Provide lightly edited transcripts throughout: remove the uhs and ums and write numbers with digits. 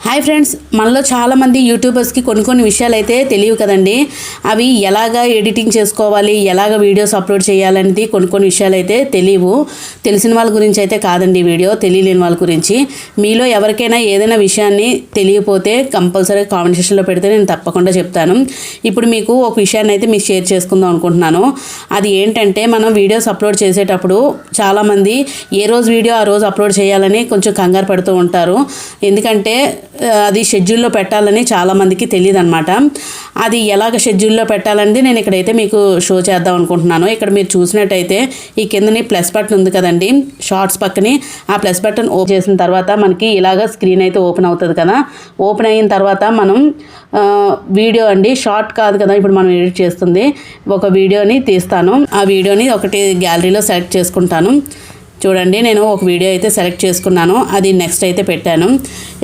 Hi friends, మనలో చాలామంది యూట్యూబర్స్కి కొన్ని విషయాలు అయితే తెలియవు కదండి. అవి ఎలాగ ఎడిటింగ్ చేసుకోవాలి, ఎలాగ వీడియోస్ అప్లోడ్ చేయాలనేది కొన్ని విషయాలు అయితే తెలియవు. తెలిసిన వాళ్ళ గురించి అయితే కాదండి వీడియో, తెలియలేని వాళ్ళ గురించి. మీలో ఎవరికైనా ఏదైనా విషయాన్ని తెలియకపోతే కంపల్సరీ కామెంట్ సెక్షన్లో పెడితే నేను తప్పకుండా చెప్తాను. ఇప్పుడు మీకు ఒక విషయాన్ని అయితే మీకు షేర్ చేసుకుందాం అనుకుంటున్నాను. అది ఏంటంటే, మనం వీడియోస్ అప్లోడ్ చేసేటప్పుడు చాలామంది ఏ రోజు వీడియో ఆ రోజు అప్లోడ్ చేయాలని కొంచెం కంగారు పడుతూ ఉంటారు. ఎందుకంటే అది షెడ్యూల్లో పెట్టాలని చాలామందికి తెలియదు అనమాట. అది ఎలాగ షెడ్యూల్లో పెట్టాలని నేను ఇక్కడైతే మీకు షో చేద్దాం అనుకుంటున్నాను. ఇక్కడ మీరు చూసినట్టయితే ఈ కిందని ప్లస్ బటన్ ఉంది కదండి, షార్ట్స్ పక్కని. ఆ ప్లస్ బటన్ ఓపెన్ చేసిన తర్వాత మనకి ఇలాగ స్క్రీన్ అయితే ఓపెన్ అవుతుంది కదా. ఓపెన్ అయిన తర్వాత మనం వీడియో అండి, షార్ట్ కాదు కదా ఇప్పుడు మనం ఎడిట్ చేస్తుంది, ఒక వీడియోని తీస్తాను. ఆ వీడియోని ఒకటి గ్యాలరీలో సెలెక్ట్ చేసుకుంటాను. చూడండి, నేను ఒక వీడియో అయితే సెలెక్ట్ చేసుకున్నాను, అది నెక్స్ట్ అయితే పెట్టాను.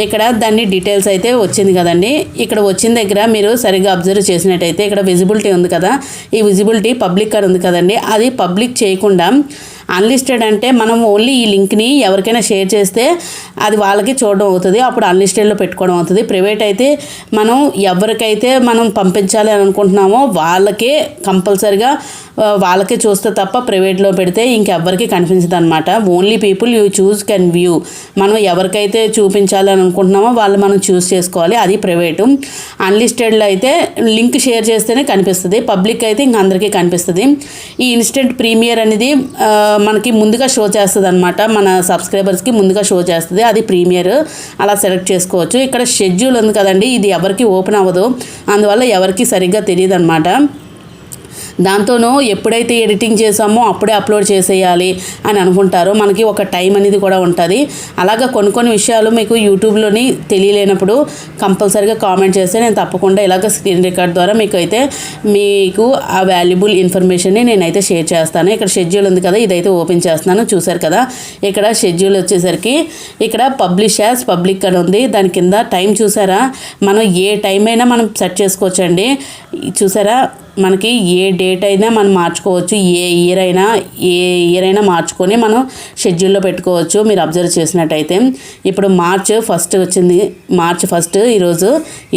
ఇక్కడ దాన్ని డీటెయిల్స్ అయితే వచ్చింది కదండి. ఇక్కడ వచ్చిన దగ్గర మీరు సరిగ్గా అబ్జర్వ్ చేసినట్టయితే ఇక్కడ విజిబిలిటీ ఉంది కదా, ఈ విజిబిలిటీ పబ్లిక్ అని ఉంది కదండి. అది పబ్లిక్ చేయకుండా అన్లిస్టెడ్ అంటే మనం ఓన్లీ ఈ లింక్ని ఎవరికైనా షేర్ చేస్తే అది వాళ్ళకి చూడడం అవుతుంది, అప్పుడు అన్లిస్టెడ్లో పెట్టుకోవడం అవుతుంది. ప్రైవేట్ అయితే మనం ఎవరికైతే మనం పంపించాలి అని అనుకుంటున్నామో వాళ్ళకే కంపల్సరిగా వాళ్ళకే చూస్తే తప్ప ప్రైవేట్లో పెడితే ఇంకెవ్వరికి కనిపించదు అనమాట. Only people you choose can view. మనం ఎవరికైతే చూపించాలి అని అనుకుంటున్నామో వాళ్ళు మనం చూస్ చేసుకోవాలి, అది ప్రైవేటు. అన్లిస్టెడ్లో అయితే లింక్ షేర్ చేస్తేనే కనిపిస్తుంది, పబ్లిక్ అయితే ఇంక అందరికీ కనిపిస్తుంది. ఈ ఇన్స్టెంట్ ప్రీమియర్ అనేది మనకి ముందుగా షో చేస్తుంది అనమాట, మన సబ్స్క్రైబర్స్కి ముందుగా షో చేస్తుంది, అది ప్రీమియర్. అలా సెలెక్ట్ చేసుకోవచ్చు. ఇక్కడ షెడ్యూల్ ఉంది కదండి, ఇది ఎవరికి ఓపెన్ అవ్వదు, అందువల్ల ఎవరికి సరిగ్గా తెలియదు అనమాట. దాంతోనూ ఎప్పుడైతే ఎడిటింగ్ చేసామో అప్పుడే అప్లోడ్ చేసేయాలి అని అనుకుంటారు. మనకి ఒక టైం అనేది కూడా ఉంటుంది. అలాగా కొన్ని విషయాలు మీకు యూట్యూబ్లోని తెలియలేనప్పుడు కంపల్సరీగా కామెంట్ చేస్తే నేను తప్పకుండా ఇలాగ స్క్రీన్ రికార్డ్ ద్వారా మీకు ఆ వాల్యుబుల్ ఇన్ఫర్మేషన్ని నేనైతే షేర్ చేస్తాను. ఇక్కడ షెడ్యూల్ ఉంది కదా, ఇదైతే ఓపెన్ చేస్తున్నాను. చూసారు కదా, ఇక్కడ షెడ్యూల్ వచ్చేసరికి ఇక్కడ పబ్లిష్ యాజ్ పబ్లిక్ అని ఉంది. దాని కింద టైం చూసారా, మనం ఏ టైం అయినా మనం సెట్ చేసుకోవచ్చండి. చూసారా, మనకి ఏ డేట్ అయినా మనం మార్చుకోవచ్చు, ఏ ఇయర్ అయినా మార్చుకొని మనం షెడ్యూల్లో పెట్టుకోవచ్చు. మీరు అబ్జర్వ్ చేసినట్టయితే ఇప్పుడు మార్చ్ 1 వచ్చింది, మార్చ్ 1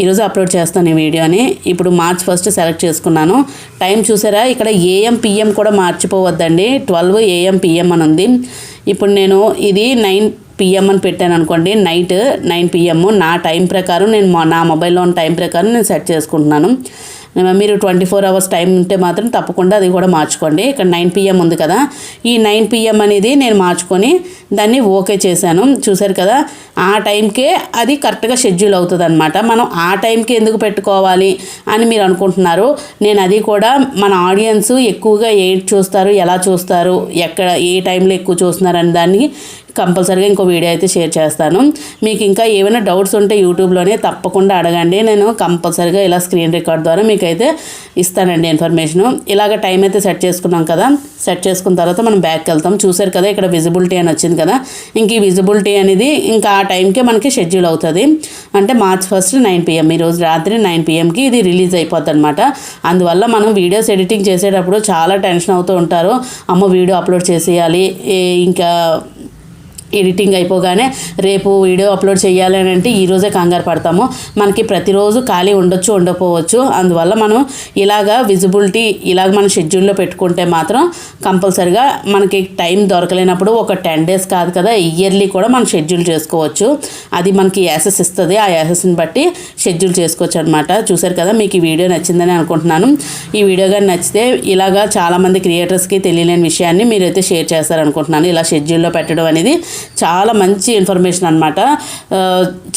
ఈరోజు అప్లోడ్ చేస్తాను ఈ వీడియోని. ఇప్పుడు మార్చ్ 1 సెలెక్ట్ చేసుకున్నాను. టైం చూసారా, ఇక్కడ AM PM కూడా మార్చిపోవద్దండి, 12 AM PM అని ఉంది. ఇప్పుడు నేను ఇది 9 PM అని పెట్టాను అనుకోండి, నైట్ 9 PM నా టైం ప్రకారం, నేను నా మొబైల్లో ఉన్న టైం ప్రకారం నేను సెట్ చేసుకుంటున్నాను. మీరు 24 hours టైం ఉంటే మాత్రం తప్పకుండా అది కూడా మార్చుకోండి. ఇక్కడ 9 PM ఉంది కదా, ఈ 9 PM అనేది నేను మార్చుకొని దాన్ని ఓకే చేశాను. చూసారు కదా, ఆ టైంకే అది కరెక్ట్గా షెడ్యూల్ అవుతుంది అనమాట. మనం ఆ టైంకి ఎందుకు పెట్టుకోవాలి అని మీరు అనుకుంటున్నారు. నేను అది కూడా మన ఆడియన్స్ ఎక్కువగా ఏది చూస్తారు, ఎలా చూస్తారు, ఎక్కడ ఏ టైంలో ఎక్కువ చూస్తున్నారు అని దాన్ని కంపల్సరీగా ఇంకో వీడియో అయితే షేర్ చేస్తాను. మీకు ఇంకా ఏమైనా డౌట్స్ ఉంటే యూట్యూబ్లోనే తప్పకుండా అడగండి, నేను కంపల్సరీగా ఇలా స్క్రీన్ రికార్డ్ ద్వారా మీకు అయితే ఇస్తానండి ఇన్ఫర్మేషను. ఇలాగ టైం అయితే సెట్ చేసుకున్నాం కదా, సెట్ చేసుకున్న తర్వాత మనం బ్యాక్కి వెళ్తాం. చూసారు కదా, ఇక్కడ విజిబిలిటీ అని వచ్చింది కదా, ఇంక ఈ విజిబిలిటీ అనేది ఇంకా ఆ టైంకే మనకి షెడ్యూల్ అవుతుంది. అంటే మార్చ్ 1 9 PM, ఈరోజు రాత్రి 9 PMకి ఇది రిలీజ్ అయిపోద్ది అనమాట. అందువల్ల మనం వీడియోస్ ఎడిటింగ్ చేసేటప్పుడు చాలా టెన్షన్ అవుతూ ఉంటారు, అమ్మ వీడియో అప్లోడ్ చేసేయాలి, ఇంకా ఎడిటింగ్ అయిపోగానే రేపు వీడియో అప్లోడ్ చేయాలి అని అంటే ఈరోజే కంగారు పడతాము. మనకి ప్రతిరోజు ఖాళీ ఉండొచ్చు, ఉండకపోవచ్చు. అందువల్ల మనం ఇలాగా విజిబిలిటీ ఇలాగ మన షెడ్యూల్లో పెట్టుకుంటే మాత్రం కంపల్సరిగా మనకి టైం దొరకలేనప్పుడు ఒక 10 days కాదు కదా, ఇయర్లీ కూడా మనం షెడ్యూల్ చేసుకోవచ్చు. అది మనకి యాసెస్ ఇస్తుంది, ఆ యాసెస్ని బట్టి షెడ్యూల్ చేసుకోవచ్చు అనమాట. చూసారు కదా, మీకు ఈ వీడియో నచ్చిందని అనుకుంటున్నాను. ఈ వీడియో కానీ నచ్చితే ఇలాగా చాలామంది క్రియేటర్స్కి తెలియలేని విషయాన్ని మీరైతే షేర్ చేస్తారనుకుంటున్నాను. ఇలా షెడ్యూల్లో పెట్టడం అనేది చాలా మంచి ఇన్ఫర్మేషన్ అనమాట,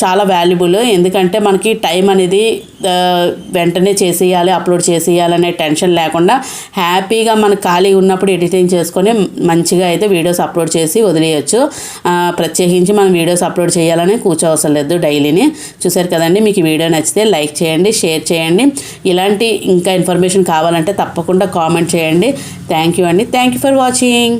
చాలా వాల్యుబుల్. ఎందుకంటే మనకి టైం అనేది వెంటనే చేసేయాలి, అప్లోడ్ చేసేయాలి అనే టెన్షన్ లేకుండా హ్యాపీగా మనకు ఖాళీ ఉన్నప్పుడు ఎడిటింగ్ చేసుకొని మంచిగా అయితే వీడియోస్ అప్లోడ్ చేసి వదిలేయచ్చు. ప్రత్యేకించి మనం వీడియోస్ అప్లోడ్ చేయాలని కూర్చోవసరం లేదు డైలీని. చూసారు కదండి, మీకు ఈ వీడియో నచ్చితే లైక్ చేయండి, షేర్ చేయండి. ఇలాంటి ఇంకా ఇన్ఫర్మేషన్ కావాలంటే తప్పకుండా కామెంట్ చేయండి. థ్యాంక్ యూ అండి, థ్యాంక్ యూ ఫర్ వాచింగ్.